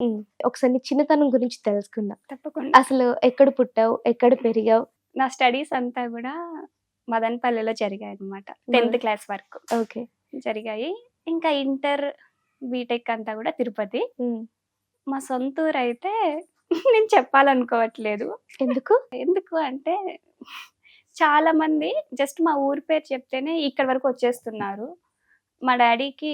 హ్మ్. ఒకసారి నీ చిన్నతనం గురించి తెలుసుకుందాం. తప్పకుండా. అసలు ఎక్కడ పుట్టావు? ఎక్కడ పెరిగావు? నా స్టడీస్ అంతా గూడా మదనపల్లిలో జరిగాయనమాట. హ్మ్. 10th క్లాస్ వరకు ఓకే. జరిగాయి. ఇంకా ఇంటర్, బీటెక్ అంతా గూడా తిరుపతి. హ్మ్. మా సొంతూరైతే నేను చెప్పాలనుకోవట్లేదు. ఎందుకు? ఎందుకు అంటే చాలా మంది జస్ట్ మా ఊరి పేరు చెప్తేనే ఇక్కడి వరకు వచ్చేస్తున్నారు. మా డ్యాడీకి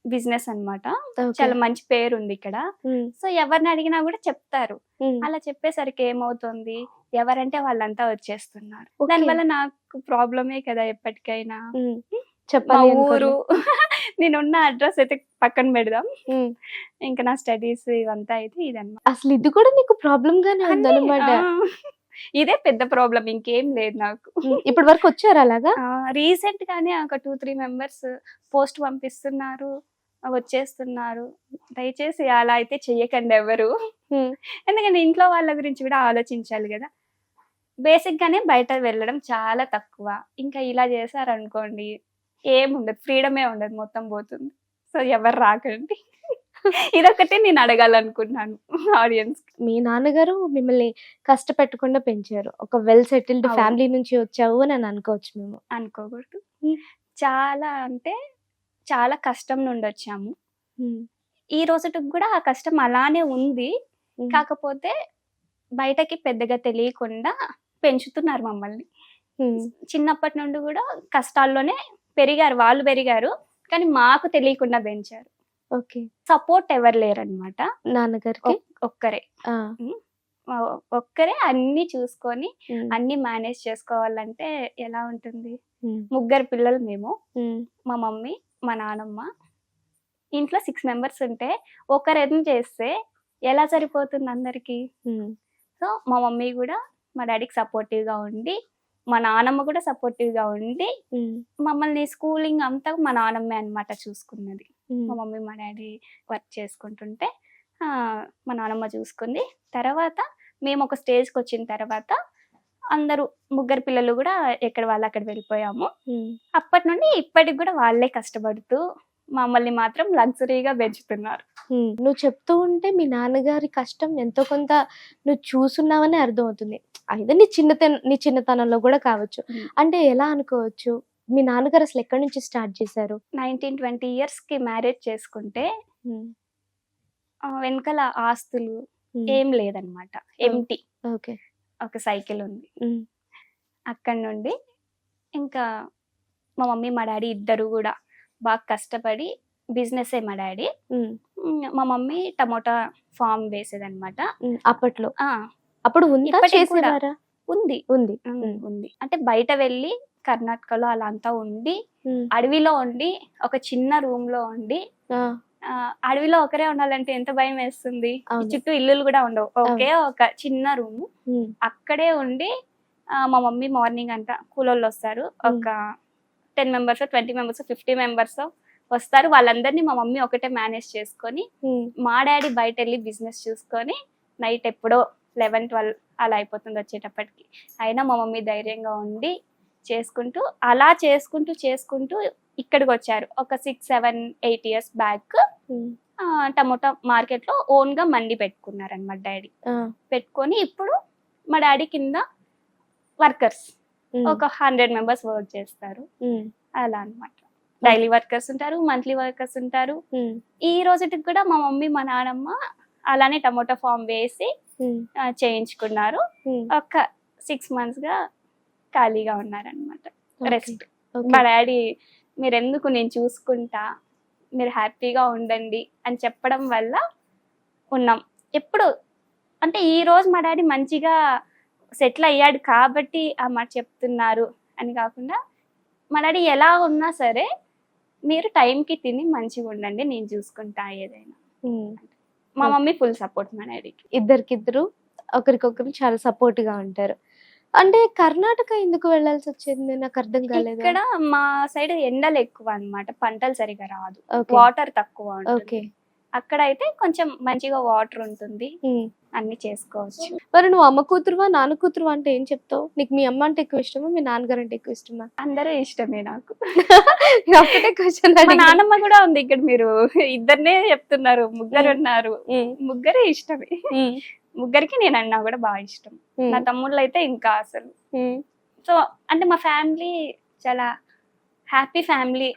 బిజినెస్ అన్నమాట. ఓకే. చాలా మంచి పేరుంది ఇక్కడ. హ్మ్. సో, ఎవరిని అడిగినా గూడా చెప్తారు. హ్మ్. అలా చెప్పేసరికి ఏమవుతుంది, ఎవరంటే వాళ్ళంతా వచ్చేస్తున్నారు. ఓకే. దానివల్ల నాకు ప్రాబ్లమే కదా ఎప్పటికైనా. హ్మ్. మా చెప్పాలి ఊరు అనుకోవట్లే. నేనున్న అడ్రెస్ అయితే పక్కన పెడదాం. హ్మ్. ఇంకా నా స్టడీస్ ఇవంతా అయితే ఇదన్నమాట. అసలు ఇది కూడా నీకు ప్రాబ్లమ్ గానే అన్నీ ఉందన్నమాట. ఇదే పెద్ద ప్రాబ్లమ్ ఇంకేం లేదు నాకు. ఇప్పటి వరకు వచ్చారా అలాగా? రీసెంట్‌గానే ఒక 2, 3 మెంబర్స్ పోస్ట్ పంపిస్తున్నారు. వచ్చేస్తున్నారు. దయచేసి అలా అయితే చెయ్యకండి ఎవరు. హ్మ్. ఎందుకంటే ఇంట్లో వాళ్ళ గురించి కూడా ఆలోచించాలి గదా! బేసిక్‌గానే బయట వెళ్ళడం చాలా తక్కువ. ఇంకా ఇలా చేశారనుకోండి ఏముండదు. ఫ్రీడమే ఉండదు. మొత్తం పోతుంది. సో, ఎవరు రాకండి. ఇదొక్కటే నేను అడగాలనుకుంటున్నాను ఆడియన్స్‌కి. మీ నాన్నగారు మిమ్మల్ని కష్టపెట్టకుండా పెంచారు. ఒక వెల్ సెటిల్డ్ అవును. ఫ్యామిలీ నుంచి వచ్చావు అని అనుకోవచ్చు మేము. అనుకోకూడదు. హ్మ్. చాలా అంటే చాలా కష్టం నుండొచ్చాము. హ్మ్. ఈ రోజుటికి గూడా ఆ కష్టం అలానే ఉంది. హ్మ్. కాకపోతే బయటకి పెద్దగా తెలియకుండా పెంచుతున్నారు మమ్మల్ని. హ్మ్. చిన్నప్పటి నుండి గూడా కష్టాల్లోనే పెరిగారు. వాళ్ళు పెరిగారు. కానీ మాకు తెలియకుండా పెంచారు. ఓకే. సపోర్ట్ ఎవరు లేరనమాట. నాన్నగారికి? ఒక్కరే. ఆ! హ్మ్. ఒక్కరే అన్నీ చూసుకొని, హ్మ్. అన్నీ మేనేజ్ చేసుకోవాలంటే ఎలా ఉంటుంది? హ్మ్. ముగ్గురు పిల్లలు మేము. హ్మ్. మా మమ్మీ, మా నానమ్మ. ఇంట్లో 6 మెంబర్స్ ఉంటే ఒకరు ఎర్న్ చేస్తే ఎలా సరిపోతుంది అందరికి? హ్మ్. సో, మా మమ్మీ గూడా మా డ్యాడీకి సపోర్టివ్‌గా ఉండి, మా నానమ్మ కూడా సపోర్టివ్‌గా ఉండి, హ్మ్. మమ్మల్ని స్కూలింగ్ అంతా మా నానమ్మే అన్నమాట చూసుకున్నది. హ్మ్. మా మమ్మీ, మా డ్యాడీ వర్క్ చేసుకుంటుంటే మా నానమ్మ చూసుకుంది. తర్వాత మేమొక స్టేజ్‌కొచ్చిన తర్వాత అందరూ ముగ్గురు పిల్లలు గూడా ఎక్కడ వాళ్ళు అక్కడ వెళ్ళిపోయాము. హ్మ్. అప్పటి నుండి ఇప్పటికి గూడా వాళ్ళే కష్టపడుతూ మమ్మల్ని మాత్రం లగ్జరీగా పెంచుతున్నారు. హ్మ్. నువ్వు చెప్తూ ఉంటే మీ నాన్నగారి కష్టం ఎంతో కొంత నువ్వు చూసున్నావని అర్థమవుతుంది. అయితే నీ చిన్నతనంలో గూడా కావచ్చు. అంటే ఎలా అనుకోవచ్చు? మీ నాన్నగారు అసలు ఎక్కడి నుంచి స్టార్ట్ చేశారు? 19, 20 ఇయర్స్‌కి మ్యారేజ్ చేసుకుంటే హ్మ్. వెనకాల ఆస్తులు హ్మ్. ఏం లేదనమాట. ఎంప్టీ. ఓకే. ఒక సైకిల్ ఉంది. హ్మ్. అక్కడి నుండి ఇంకా మా మమ్మీ, మా డ్యాడీ ఇద్దరు గూడా బాగా కష్టపడి బిజినెస్సే మా డ్యాడీ. హ్మ్. మా మమ్మీ టమోటా ఫార్మ్ వేసేదనమాట. హ్మ్. అప్పట్లో. ఆ! అప్పుడు ఉందా? ఇప్పటికి కూడా చేసేవారా? ఉంది. ఉంది. హ్మ్. ఉంది. అంటే బయట వెళ్ళి కర్ణాటకలో అలా అంతా ఉండి, హ్మ్. అడవిలో ఉండి, ఒక చిన్న రూమ్‌లో ఉండి ఆ! అడవిలో ఒకరే ఉండాలంటే ఎంత భయమేస్తుంది. ఈ అవును. చుట్టూ ఇల్లులు గూడా ఉండవు. ఒకే అవును. ఒక చిన్న రూము. హ్మ్. అక్కడే ఉండి మా మమ్మీ మార్నింగ్ అంతా కూలోళ్ళొస్తారు. ఒక 10 మెంబర్సో, 20 మెంబర్సో, 50 మెంబర్సో వస్తారు. వాళ్ళందరినీ మా మమ్మీ ఒకటే మేనేజ్ చేసుకొని, హ్మ్. మా డ్యాడీ బయటెళ్ళి బిజినెస్ చూసుకొని, నైట్ ఎప్పుడో 11, 12 అలా అయిపోతుంది వచ్చేటప్పటికి. అయినా మా మమ్మీ ధైర్యంగా ఉండి చేసుకుంటూ, అలా చేసుకుంటూ ఇక్కడికొచ్చారు. ఒక 6, 7, 8 ఇయర్స్ బ్యాక్ హ్మ్. టమోటా మార్కెట్‌లో ఓన్‌గా మండి పెట్టుకున్నారనమాట డ్యాడీ. ఆ! పెట్టుకొని ఇప్పుడు మా డ్యాడీ కింద వర్కర్స్ హ్మ్. ఒక 100 మెంబర్స్ వర్క్ చేస్తారు. హ్మ్. అలా అన్నమాట. డైలీ వర్కర్స్ ఉంటారు. మంత్లీ వర్కర్స్ ఉంటారు. హ్మ్. ఈ రోజుటికి కూడా మా మమ్మీ, మా నానమ్మ అలానే టమోటా ఫార్మ్ వేసి హ్మ్. చేయించుకున్నారు. హ్మ్. ఒక 6 మంత్స్‌గా ఖాళీగా ఉన్నారనమాట. ఓకే. రెస్ట్. ఓకే. మా డ్యాడీ మీరెందుకు నేను చూసుకుంటా, మీరు హ్యాపీగా ఉండండి అని చెప్పడం వల్ల ఉన్నాం. ఎప్పుడు అంటే ఈరోజు మా డ్యాడీ మంచిగా సెటిల్ అయ్యాడు కాబట్టి ఆ మాట చెప్తున్నారు అని కాకుండా, మా డ్యాడీ ఎలా ఉన్నా సరే మీరు టైంకి తిని మంచిగా ఉండండి, నేను చూసుకుంటా ఏదైనా. హ్మ్. మా ఓకే. మమ్మీ ఫుల్ సపోర్ట్ మా డ్యాడీకి. ఇద్దరికిద్దరు ఒకరికొకరు చాలా సపోర్ట్‌గా ఉంటారు. అంటే కర్ణాటక ఎందుకు వెళ్ళాల్సొచ్చింది? నాకర్థం కాలేదు. ఇక్కడ మా సైడ్ ఎండలు ఎక్కువ అన్నమాట. పంటలు సరిగా రాదు. ఓకే. వాటర్ తక్కువ ఓకే. ఉంటుంది. అక్కడైతే కొంచెం మంచిగా వాటర్ ఉంటుంది, అన్ని చేసుకోవచ్చు. మరి నువ్వు అమ్మ కూతురువా నాన్న కూతురువా అంటే ఏం చెప్తావు? నీకు మీ అమ్మ అంటే ఎక్కువ ఇష్టమా మీ నాన్నగారు అంటే ఎక్కువ ఇష్టమా? అందరూ ఇష్టమే నాకు. ఒకటే క్వశ్చన్ మా నాన్నమ్మ కూడా ఉంది ఇక్కడ, మీరు ఇద్దరినే చెప్తున్నారు, ముగ్గురు ఉన్నారు, ముగ్గురే ఇష్టమే. ముగ్గురికి నేను అన్నా కూడా బాగా ఇష్టం. నా తమ్ముళ్ళు అయితే ఇంకా అసలు. సో అంటే మా ఫ్యామిలీ చాలా హ్యాపీ ఫ్యామిలీ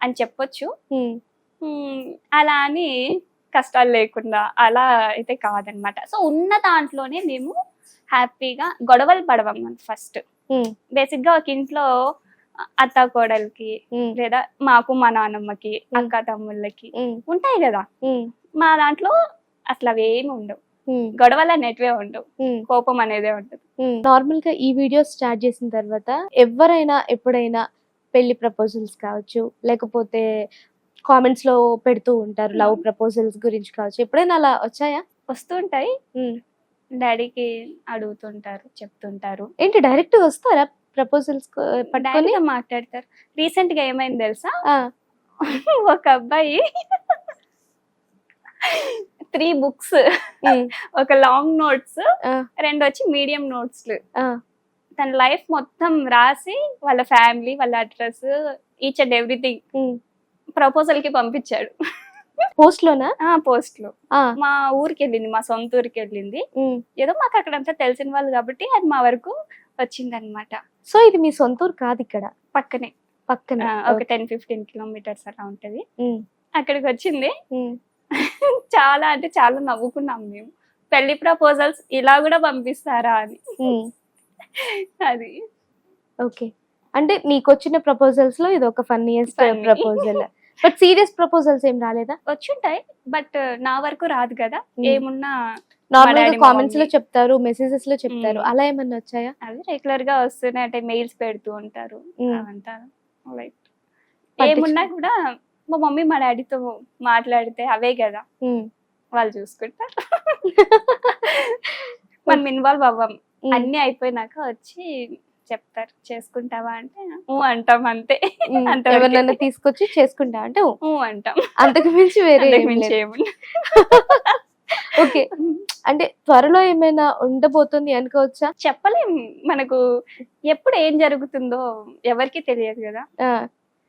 అని చెప్పొచ్చు. అలా అని కష్టాలు లేకుండా అలా అయితే కాదనమాట. సో ఉన్న దాంట్లోనే మేము హ్యాపీగా గొడవలు పడవం. ఫస్ట్ బేసిక్ గా ఒక ఇంట్లో అత్త కోడలికి లేదా మాకు మా నాన్నమ్మకి అక్క తమ్ముళ్ళకి ఉంటాయి కదా, మా దాంట్లో అట్లా అవేమి ఉండవు, గొడవలు అనేటివే ఉండవు, కోపం అనేదే ఉండదు. నార్మల్ గా ఈ వీడియో స్టార్ట్ చేసిన తర్వాత ఎవరైనా ఎప్పుడైనా పెళ్లి ప్రపోజల్స్ కావచ్చు, లేకపోతే కామెంట్స్ లో పెడుతూ ఉంటారు లవ్ ప్రపోజల్స్ గురించి కావచ్చు, ఎప్పుడైనా అలా వచ్చాయా? వస్తుంటాయి, డాడీకి అడుగుతుంటారు, చెప్తుంటారు. ఏంటి డైరెక్ట్ గా వస్తారా ప్రపోజల్స్ పట్టుకొని మాట్లాడతారు? రీసెంట్ గా ఏమైంది తెలుసా, ఒక అబ్బాయి 3 బుక్స్, ఒక లాంగ్ నోట్స్, 2 వచ్చి మీడియం నోట్స్, తన లైఫ్ మొత్తం రాసి వాళ్ళ ఫ్యామిలీ, వాళ్ళ address, each and everything proposal కి పంపించాడు. పోస్ట్ లోనా? పోస్ట్ లో. మా ఊరికి వెళ్ళింది, మా సొంత ఊరికి వెళ్ళింది. ఏదో మాకు అక్కడంతా తెలిసిన వాళ్ళు కాబట్టి అది మా వరకు వచ్చింది అనమాట. సో ఇది మీ సొంత ఊరు కాదు, ఇక్కడ పక్కనే ఒక 10-15 కిలోమీటర్స్ అలా ఉంటది. అక్కడికి వచ్చింది. చాలా అంటే చాలా నవ్వుకున్నాం మేము, పెళ్లి ప్రపోజల్స్ ఇలా కూడా పంపిస్తారా అని. అది ఓకే. అంటే నీకు వచ్చిన ప్రపోజల్స్ లో ఇది ఒక funniest proposal. But serious proposals ఏం రాలేదా? వచ్చుంటాయి, బట్ నా వరకు రాదు కదా. ఏమున్నా నార్మల్ గా కామెంట్స్ లో చెప్తారు, మెసేజెస్ లో చెప్తారు, అలా ఏమన్నా వచ్చాయా? అవి రెగ్యులర్ గా వస్తున్నాయి, అంటే మెయిల్స్ పెడుతూ ఉంటారు. అవంతా లైక్ ఏమున్నా కూడా మా మమ్మీ మా డాడీతో మాట్లాడితే అవే కదా వాళ్ళు చూసుకుంటారు. మనం ఇన్వాల్వ్ అవ్వం. అన్ని అయిపోయినాక వచ్చి చెప్తారు, చేసుకుంటావా అంటే అంటాం అంతే. ఎవరినైనా తీసుకొచ్చి చేసుకుంటా అంటే అంటాం, అంతకు మించి వేరే ఏముంది. ఓకే. అంటే త్వరలో ఏమైనా ఉండబోతుంది అనుకోవచ్చా? చెప్పలేం, మనకు ఎప్పుడు ఏం జరుగుతుందో ఎవరికి తెలియదు కదా.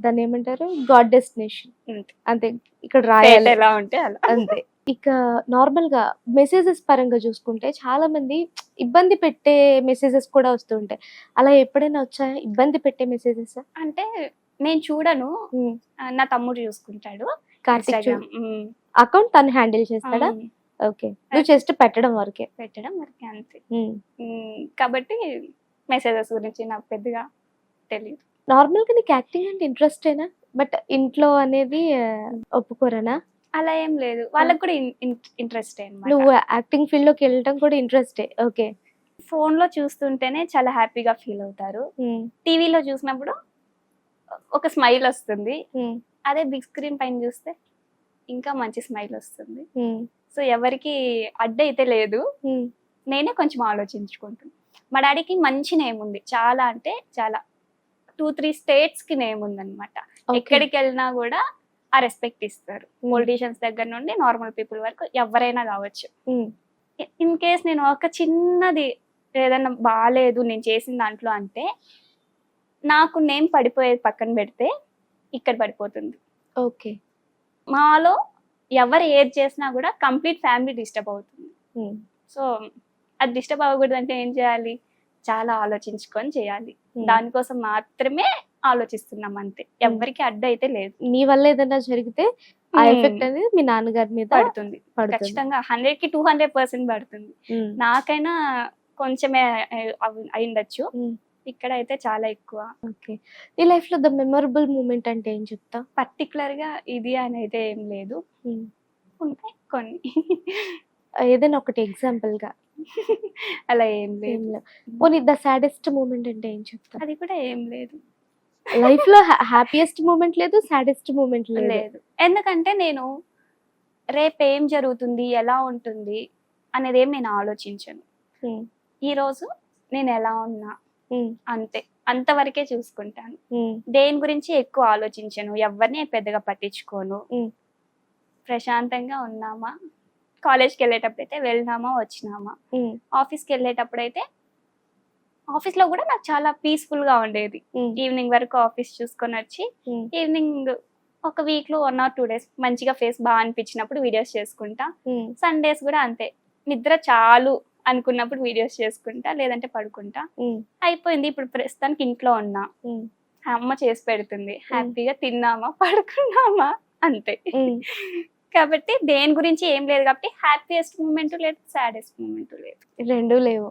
దాన్ని ఏమంటారు, గాడ్ డెస్టినేషన్ అంతే. ఇక్కడ రాయాలి ఎలా ఉంటే అలా అంతే. ఇక నార్మల్ గా మెసేజెస్ పరంగా చూసుకుంటే చాలా మంది ఇబ్బంది పెట్టే మెసేజెస్ కూడా వస్తుంటాయి. అలా ఎప్పుడైనా వచ్చాయా ఇబ్బంది పెట్టే మెసేజెస్? అంటే నేను చూడను, నా తమ్ముడు చూసుకుంటాడు. కార్తిక్ అకౌంట్ తను హ్యాండిల్ చేస్తాడా? ఓకే. నువ్వు జస్ట్ పెట్టడం వరకే అంతే. కాబట్టి మెసేజెస్ గురించి నాకు పెద్దగా తెలియదు. నార్మల్ గా నీకు యాక్టింగ్ అంటే ఇంట్రెస్టేనా? బట్ ఇంట్లో అనేది ఒప్పుకోరనా? అలా ఏం లేదు, వాళ్ళకి కూడా ఇంట్రెస్ట్. నువ్వు యాక్టింగ్ ఫీల్డ్ లోకి వెళ్ళడం కూడా ఇంట్రెస్టే. ఓకే. ఫోన్ లో చూస్తుంటేనే చాలా హ్యాపీగా ఫీల్ అవుతారు, టీవీలో చూసినప్పుడు ఒక స్మైల్ వస్తుంది, అదే బిగ్ స్క్రీన్ పైన చూస్తే ఇంకా మంచి స్మైల్ వస్తుంది. సో ఎవరికి అడ్డైతే లేదు, నేనే కొంచెం ఆలోచించుకుంటాను. మా డాడీకి మంచి నేమ్ ఉంది, చాలా అంటే చాలా, 2-3 స్టేట్స్ కి నేమ్ ఉంది అనమాట. ఎక్కడికి వెళ్ళినా కూడా ఆ రెస్పెక్ట్ ఇస్తారు, పొలిటీషియన్స్ దగ్గర నుండి నార్మల్ పీపుల్ వరకు ఎవరైనా కావచ్చు. ఇన్ కేస్ నేను ఒక చిన్నది ఏదైనా బాగాలేదు నేను చేసిన దాంట్లో అంటే నాకు నేమ్ పడిపోయేది పక్కన పెడితే ఇక్కడ పడిపోతుంది. ఓకే. మాలో ఎవరు ఏది చేసినా కూడా కంప్లీట్ ఫ్యామిలీ డిస్టర్బ్ అవుతుంది. సో అది డిస్టర్బ్ అవ్వకూడదు అంటే ఏం చేయాలి, చాలా ఆలోచించుకొని చేయాలి. దానికోసం మాత్రమే ఆలోచిస్తున్నాం అంతే, ఎవరికి అడ్డు అయితే లేదు. నీ వల్ల ఏదైనా జరిగితే ఆ ఎఫెక్ట్ అనేది మీ నాన్నగారి మీద పడుతుంది ఖచ్చితంగా, 100% పడుతుంది. నాకైనా కొంచెమే అయిండొచ్చు, ఇక్కడ అయితే చాలా ఎక్కువ. ఓకే. నీ లైఫ్ లో ద మెమరబుల్ మూమెంట్ అంటే ఏం చెప్తా? పర్టికులర్ గా ఇది అని అయితే ఏం లేదు, ఉంటాయి కొన్ని. ఏదైనా ఒకటి ఎగ్జాంపుల్ గా? అలా ఏం లేదు. పోనీ ద సాడెస్ట్ మూమెంట్ అంటే ఏం చెప్తా? అది కూడా ఏం లేదు. లైఫ్ లో హ్యాపీయెస్ట్ మూమెంట్ లేదు, సాడెస్ట్ మూమెంట్ లేదు. ఎందుకంటే నేను రేపు ఏం జరుగుతుంది, ఎలా ఉంటుంది అనేది ఏం నేను ఆలోచించను. ఈ రోజు నేను ఎలా ఉన్నా అంతే, అంతవరకే చూసుకుంటాను. దేని గురించి ఎక్కువ ఆలోచించను, ఎవరిని పెద్దగా పట్టించుకోను. ప్రశాంతంగా ఉన్నామా, కాలేజ్కి వెళ్ళేటప్పుడు అయితే వెళ్ళినామా వచ్చినామా, ఉమ్, ఆఫీస్కి వెళ్ళేటప్పుడు అయితే ఆఫీస్లో కూడా నాకు చాలా పీస్ఫుల్గా ఉండేది. ఉమ్, ఈవినింగ్ వరకు ఆఫీస్ చూసుకొని వచ్చి ఉమ్, ఈవినింగ్ ఒక వీక్లో 1 or 2 days మంచిగా ఫేస్ బాగా అనిపించినప్పుడు వీడియోస్ చేసుకుంటా. ఉమ్, సండేస్ కూడా అంతే, నిద్ర చాలు అనుకున్నప్పుడు వీడియోస్ చేసుకుంటా, లేదంటే పడుకుంటా. ఉమ్, అయిపోయింది. ఇప్పుడు ప్రస్తుతానికి ఇంట్లో ఉన్నా, ఉమ్, అమ్మ చేసి పెడుతుంది, హ్యాపీగా తిన్నామా పడుకున్నామా అంతే. ఉమ్. కాబట్టి దేని గురించి ఏం లేదు, కాబట్టి హ్యాపీయెస్ట్ మూమెంట్ లేదు, సాడెస్ట్ మూమెంట్ లేదు. రెండూ లేవు.